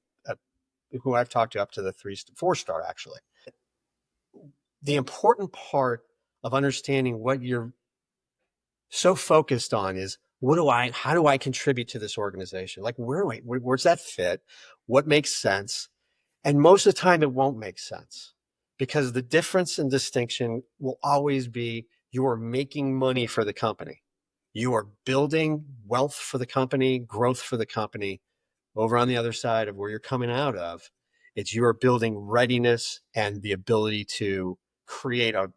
S2: who I've talked to up to the 4-star, actually. The important part of understanding what you're so focused on is, how do I contribute to this organization? Like, where's that fit? What makes sense? And most of the time it won't make sense, because the difference and distinction will always be, you are making money for the company. You are building wealth for the company, growth for the company. Over on the other side of where you're coming out of, it's you are building readiness and the ability to create a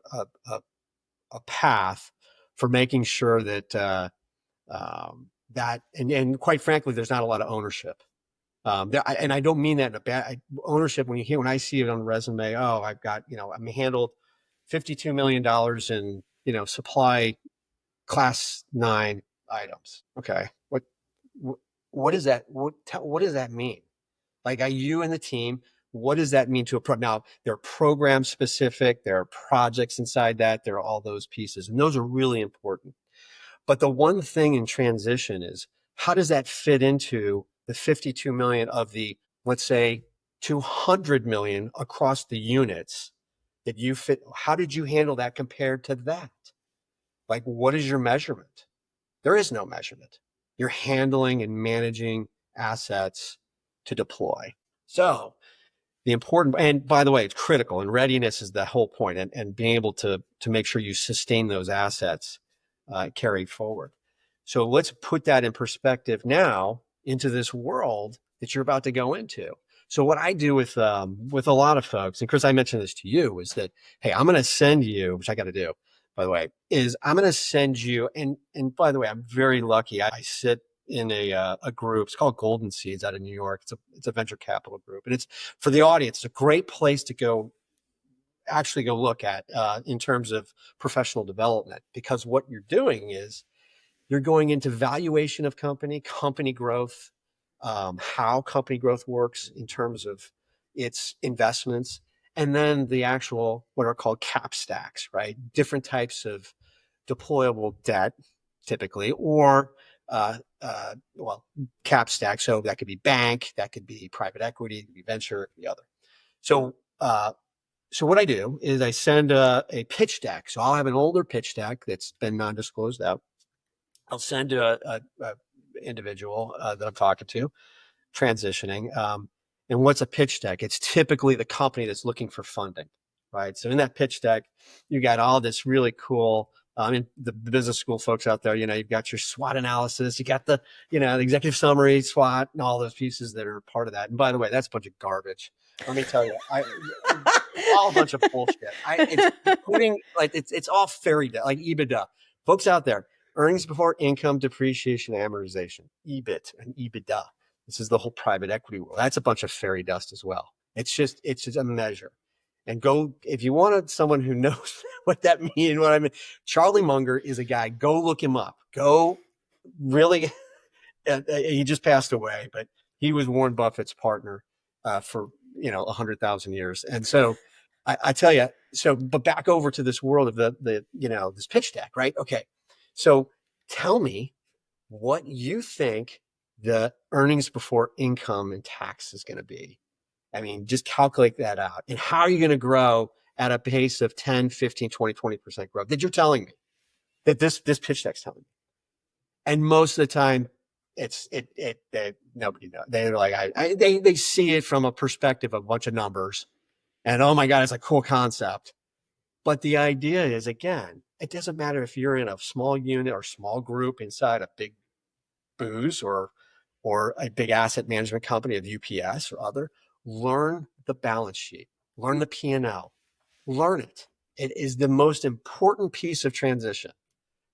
S2: path for making sure that and quite frankly, there's not a lot of ownership. And I don't mean that in a bad ownership. When I see it on the resume, I've got, I'm handled $52 million in, supply class 9 items. Okay. What does that, what does that mean? Like, are you and the team, what does that mean to a now there are program specific, there are projects inside that, there are all those pieces, and those are really important. But the one thing in transition is, how does that fit into the 52 million of the, let's say, 200 million across the units that you fit? How did you handle that compared to that? Like, what is your measurement? There is no measurement. You're handling and managing assets to deploy. So the important, and by the way, it's critical, and readiness is the whole point, and being able to make sure you sustain those assets carried forward. So let's put that in perspective now into this world that you're about to go into. So what I do with a lot of folks, and Chris, I mentioned this to you, is that, hey, I'm going to send you, which I got to do, by the way, is I'm going to send you, and by the way, I'm very lucky. I sit in a group. It's called Golden Seeds out of New York. It's a venture capital group, and it's, for the audience, it's a great place to go look at in terms of professional development, because what you're doing is you're going into valuation of company growth, how company growth works in terms of its investments, and then the actual, what are called cap stacks, right? Different types of deployable debt, typically, or cap stack. So that could be bank, that could be private equity, it could be venture, it could be other. So what I do is I send a pitch deck. So I'll have an older pitch deck that's been non-disclosed out. I'll send to a individual that I'm talking to, transitioning. And what's a pitch deck? It's typically the company that's looking for funding, right? So in that pitch deck, you got all this really cool, the business school folks out there, you've got your SWOT analysis, you got the, the executive summary, SWOT, and all those pieces that are part of that. And by the way, that's a bunch of garbage. Let me tell you, all a bunch of bullshit. It's all fairy tale, like EBITDA. Folks out there, earnings before income, depreciation, amortization, EBIT and EBITDA. This is the whole private equity world. That's a bunch of fairy dust as well. It's just a measure. And if you wanted someone who knows what that means, Charlie Munger is a guy. Go look him up. Really, he just passed away, but he was Warren Buffett's partner for 100,000 years. And so I tell you, but back over to this world of this pitch deck, right? Okay. So tell me what you think the earnings before income and tax is going to be. I mean, just calculate that out. And how are you going to grow at a pace of 10, 15, 20, 20% growth that you're telling me, that this pitch deck's telling me? And most of the time, nobody knows. They're like, they see it from a perspective of a bunch of numbers, and oh my God, it's a cool concept. But the idea is, again, it doesn't matter if you're in a small unit or small group inside a big booze or a big asset management company of UPS or other, learn the balance sheet, learn the P&L, learn it. It is the most important piece of transition,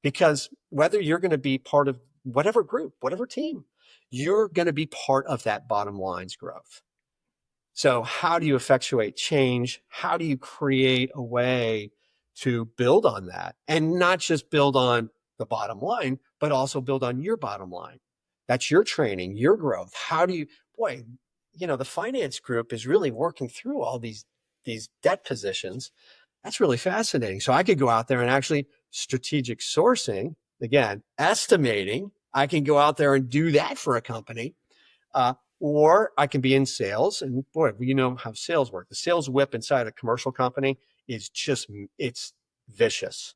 S2: because whether you're going to be part of whatever group, whatever team, you're going to be part of that bottom line's growth. So how do you effectuate change? How do you create a way to build on that, and not just build on the bottom line, but also build on your bottom line? That's your training, your growth. How do you, boy, the finance group is really working through all these debt positions. That's really fascinating. So I could go out there and actually strategic sourcing, again, estimating. I can go out there and do that for a company. Or I can be in sales, and boy, you know how sales work. The sales whip inside a commercial company is it's vicious.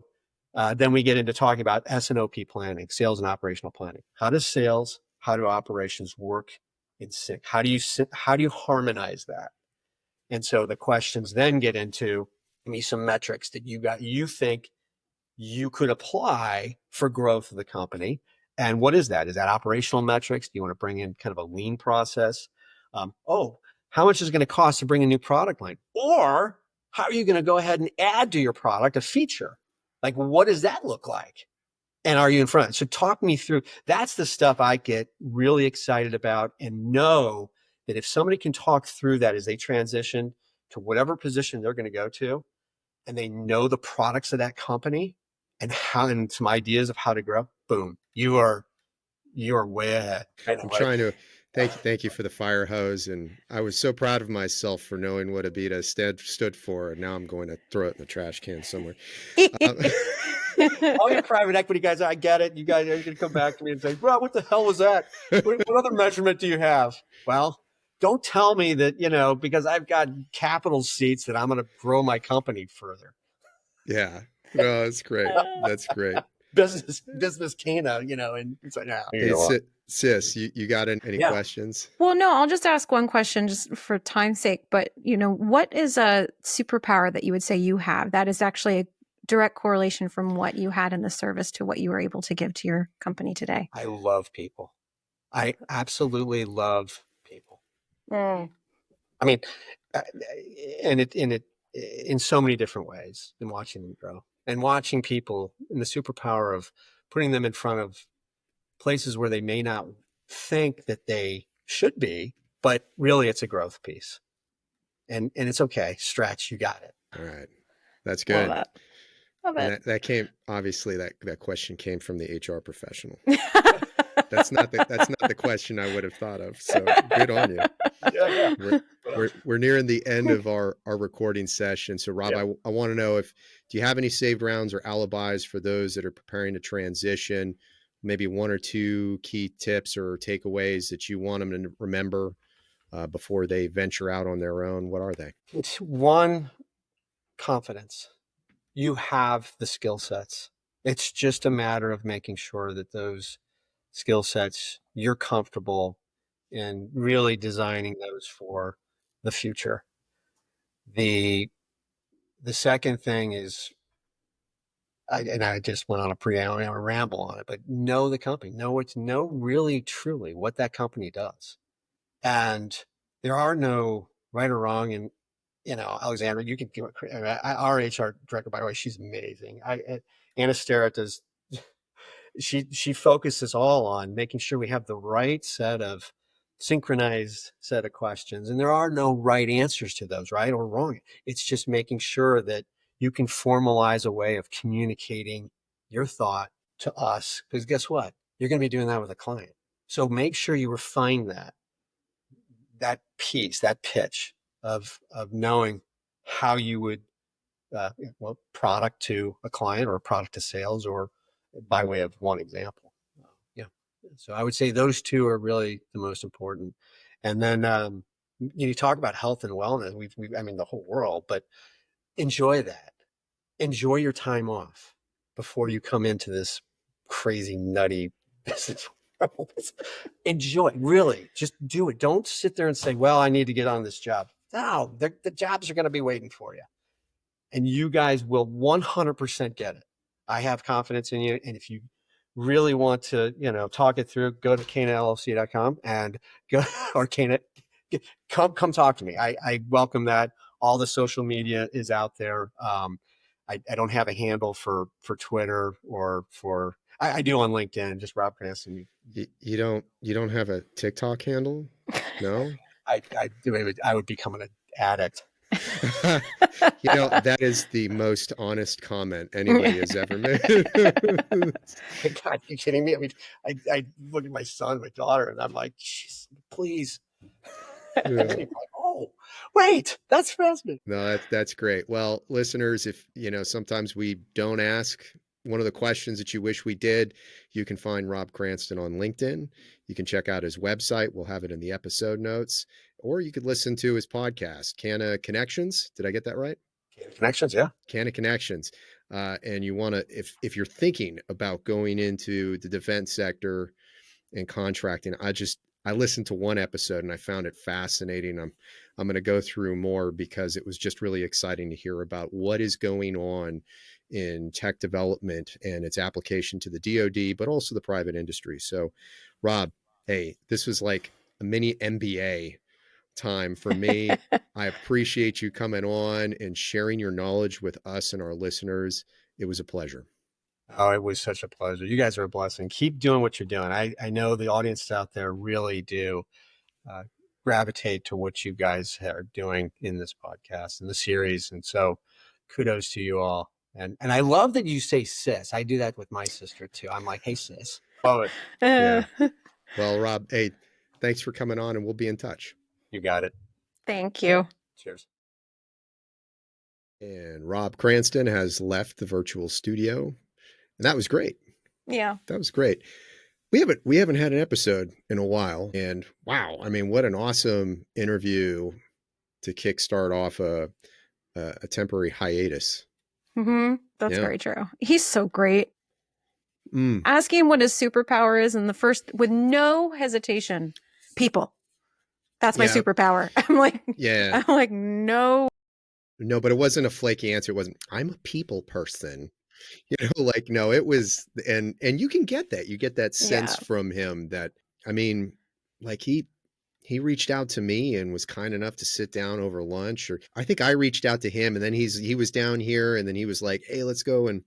S2: Then we get into talking about S&OP planning, sales and operational planning. How does sales, how do operations work in sync? How do you harmonize that? And so the questions then get into, give me some metrics that you think you could apply for growth of the company. And what is that? Is that operational metrics? Do you want to bring in kind of a lean process? How much is it going to cost to bring a new product line? Or how are you going to go ahead and add to your product a feature? Like, what does that look like? And are you in front? So talk me through. That's the stuff I get really excited about, and know that if somebody can talk through that as they transition to whatever position they're going to go to, and they know the products of that company and some ideas of how to grow, boom, you are way ahead.
S1: I'm trying to thank you for the fire hose, and I was so proud of myself for knowing what Abita stood for, and now I'm going to throw it in the trash can somewhere.
S2: All your private equity guys, I get it. You guys are going to come back to me and say, bro, what the hell was that? What other measurement do you have? Well, don't tell me that, because I've got capital seats that I'm going to grow my company further.
S1: Yeah. No, that's great. That's great.
S2: Business CANA, and it's like, no.
S1: Hey, Sis, you got any questions?
S3: Well, no, I'll just ask one question just for time's sake. But, what is a superpower that you would say you have that is actually a direct correlation from what you had in the service to what you were able to give to your company today?
S2: I love people. I absolutely love people. I mean, and in so many different ways, in watching them grow and watching people, in the superpower of putting them in front of places where they may not think that they should be, but really it's a growth piece. And it's okay. Stretch, you got it.
S1: All right. That's good.
S3: Love it.
S1: That came, obviously that question came from the HR professional. That's not the question I would have thought of. So good on you.
S2: Yeah.
S1: We're nearing the end of our recording session. So Rob, I want to know do you have any saved rounds or alibis for those that are preparing to transition? Maybe one or two key tips or takeaways that you want them to remember before they venture out on their own. What are they?
S2: It's one, confidence. You have the skill sets. It's just a matter of making sure that those skill sets, you're comfortable in really designing those for the future. The second thing is, I just went on a ramble on it, but know the company, know really truly what that company does. And there are no right or wrong. And, Alexandra, you can give our HR director, by the way, she's amazing. Anna Starrett does, she focuses all on making sure we have the right synchronized set of questions. And there are no right answers to those, right or wrong. It's just making sure that you can formalize a way of communicating your thought to us. Because guess what? You're going to be doing that with a client. So make sure you refine that piece, that pitch of knowing how you would, product to a client or a product to sales, or by way of one example. So I would say those two are really the most important. And then you talk about health and wellness. I mean, the whole world, but enjoy that. Enjoy your time off before you come into this crazy, nutty business world. Enjoy it. Really, just do it. Don't sit there and say, well, I need to get on this job. No, the jobs are going to be waiting for you. and you guys will 100% get it. I have confidence in you. And if you really want to, talk it through, go to canallc.com and go or come talk to me. I welcome that. All the social media is out there. I don't have a handle for Twitter or for, I do on LinkedIn, just Rob Cranston.
S1: You don't have a TikTok handle? No?
S2: I would become an addict.
S1: That is the most honest comment anybody has ever made.
S2: God, are you kidding me? I mean, I look at my son, my daughter, and I'm like, jeez, please. And then you're like, oh, wait, that's fascinating.
S1: No, that's great. Well, listeners, if sometimes we don't ask one of the questions that you wish we did, you can find Rob Cranston on LinkedIn. You can check out his website. We'll have it in the episode notes. Or you could listen to his podcast, CANA Connections. Did I get that right?
S2: CANA Connections, yeah.
S1: CANA Connections. And you want to, if you're thinking about going into the defense sector and contracting, I listened to one episode and I found it fascinating. I'm going to go through more because it was just really exciting to hear about what is going on in tech development and its application to the DoD, but also the private industry. So, Rob, hey, this was like a mini MBA time for me. I appreciate you coming on and sharing your knowledge with us and our listeners. It was a pleasure.
S2: Oh, it was such a pleasure. You guys are a blessing. Keep doing what you're doing. I know the audience out there really do gravitate to what you guys are doing in this podcast and the series. And so kudos to you all. And I love that you say sis. I do that with my sister too. I'm like, hey, sis. Love it.
S1: Yeah. Well, Rob, hey, thanks for coming on and we'll be in touch.
S2: You got it.
S3: Thank you.
S2: Cheers.
S1: And Rob Cranston has left the virtual studio. And that was great.
S3: Yeah.
S1: That was great. We haven't had an episode in a while. And wow, I mean, what an awesome interview to kickstart off a temporary hiatus.
S3: Mm-hmm. That's very true. He's so great. Asking him what his superpower is, and the first, with no hesitation, people. That's my superpower. I'm like, no.
S1: No, but it wasn't a flaky answer. It wasn't, I'm a people person. No, it was, and you can get that. You get that sense from him that, I mean, like he reached out to me and was kind enough to sit down over lunch, or I think I reached out to him and then he was down here and then he was like, hey, let's go. And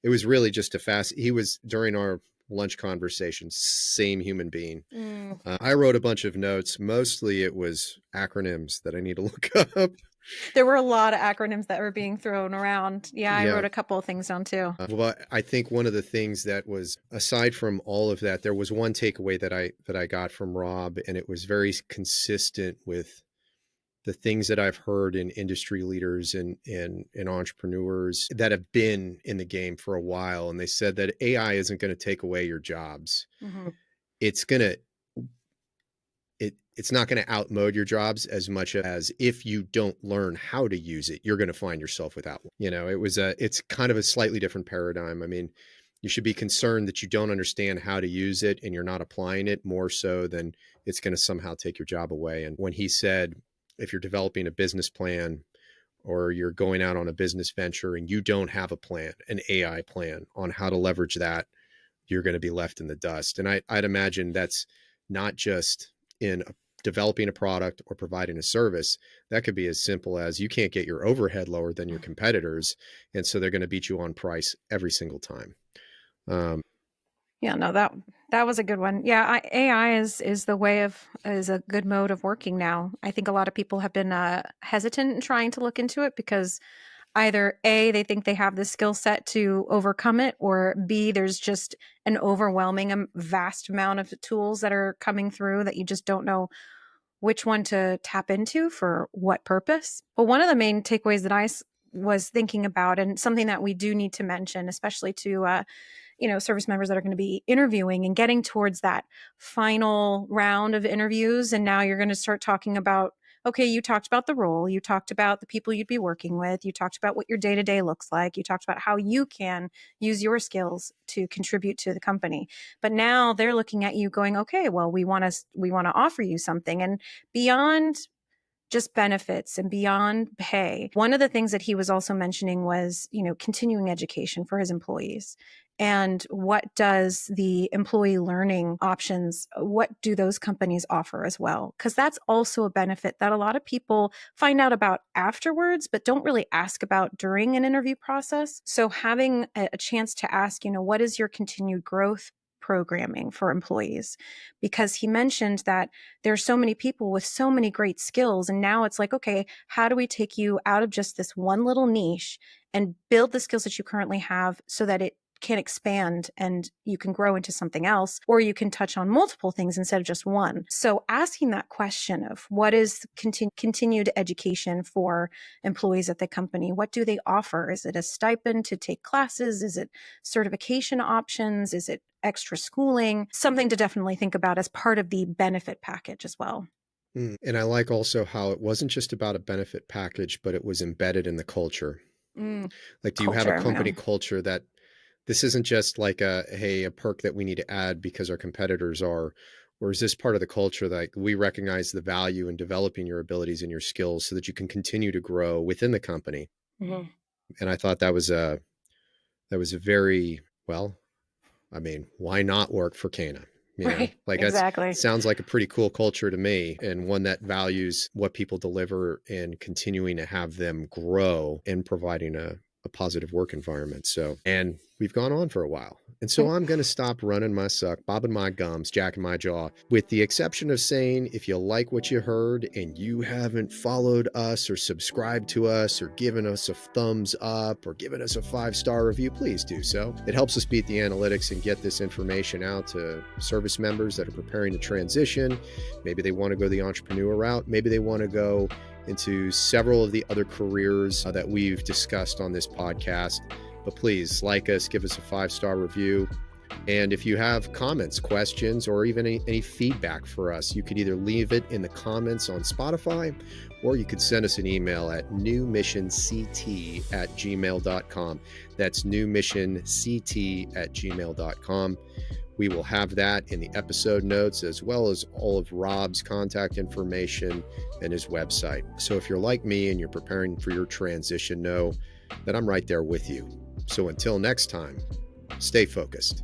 S1: it was really just he was during our lunch conversation, same human being. I wrote a bunch of notes. Mostly it was acronyms that I need to look up.
S3: There were a lot of acronyms that were being thrown around. Yeah, I wrote a couple of things down too.
S1: Well, I think one of the things that was, aside from all of that, there was one takeaway that I got from Rob, and it was very consistent with the things that I've heard in industry leaders and entrepreneurs that have been in the game for a while. And they said that AI isn't going to take away your jobs. Mm-hmm. It's not going to outmode your jobs as much as if you don't learn how to use it, you're going to find yourself without one. It's kind of a slightly different paradigm. I mean, you should be concerned that you don't understand how to use it and you're not applying it, more so than it's going to somehow take your job away. And when he said, if you're developing a business plan or you're going out on a business venture and you don't have a plan, an AI plan on how to leverage that, you're going to be left in the dust. And I'd imagine that's not just in developing a product or providing a service. That could be as simple as you can't get your overhead lower than your competitors. And so they're going to beat you on price every single time.
S3: That was a good one. Yeah. AI is a good mode of working now. I think a lot of people have been hesitant in trying to look into it because either A, they think they have the skill set to overcome it, or B, there's just an overwhelming vast amount of tools that are coming through that you just don't know which one to tap into for what purpose. But one of the main takeaways that I was thinking about, and something that we do need to mention, especially to service members that are going to be interviewing and getting towards that final round of interviews, and now you're going to start talking about, okay, you talked about the role, you talked about the people you'd be working with, you talked about what your day-to-day looks like, you talked about how you can use your skills to contribute to the company. But now they're looking at you going, okay, well, we want to offer you something. And beyond just benefits and beyond pay, one of the things that he was also mentioning was, continuing education for his employees. And what does the employee learning options, what do those companies offer as well? Because that's also a benefit that a lot of people find out about afterwards, but don't really ask about during an interview process. So having a chance to ask, what is your continued growth programming for employees? Because he mentioned that there's so many people with so many great skills. And now it's like, okay, how do we take you out of just this one little niche and build the skills that you currently have so that it can expand and you can grow into something else, or you can touch on multiple things instead of just one. So asking that question of what is continued education for employees at the company? What do they offer? Is it a stipend to take classes? Is it certification options? Is it extra schooling? Something to definitely think about as part of the benefit package as well.
S1: And I like also how it wasn't just about a benefit package, but it was embedded in the culture. Like, do you have a company culture that this isn't just like a perk that we need to add because our competitors are, or is this part of the culture that we recognize the value in developing your abilities and your skills so that you can continue to grow within the company? Mm-hmm. And I thought that was a very, well, I mean, why not work for CANA?
S3: Right, like exactly.
S1: That sounds like a pretty cool culture to me, and one that values what people deliver and continuing to have them grow and providing a positive work environment. So, and we've gone on for a while. And so I'm going to stop running my suck, bobbing my gums, jacking my jaw, with the exception of saying, if you like what you heard and you haven't followed us or subscribed to us or given us a thumbs up or given us a 5-star review, please do so. It helps us beat the analytics and get this information out to service members that are preparing to transition. Maybe they want to go the entrepreneur route. Maybe they want to go into several of the other careers that we've discussed on this podcast. But please like us, give us a 5-star review. And if you have comments, questions, or even any feedback for us, you could either leave it in the comments on Spotify, or you could send us an email at newmissionct@gmail.com. That's newmissionct@gmail.com. We will have that in the episode notes, as well as all of Rob's contact information and his website. So if you're like me and you're preparing for your transition, know that I'm right there with you. So until next time, stay focused.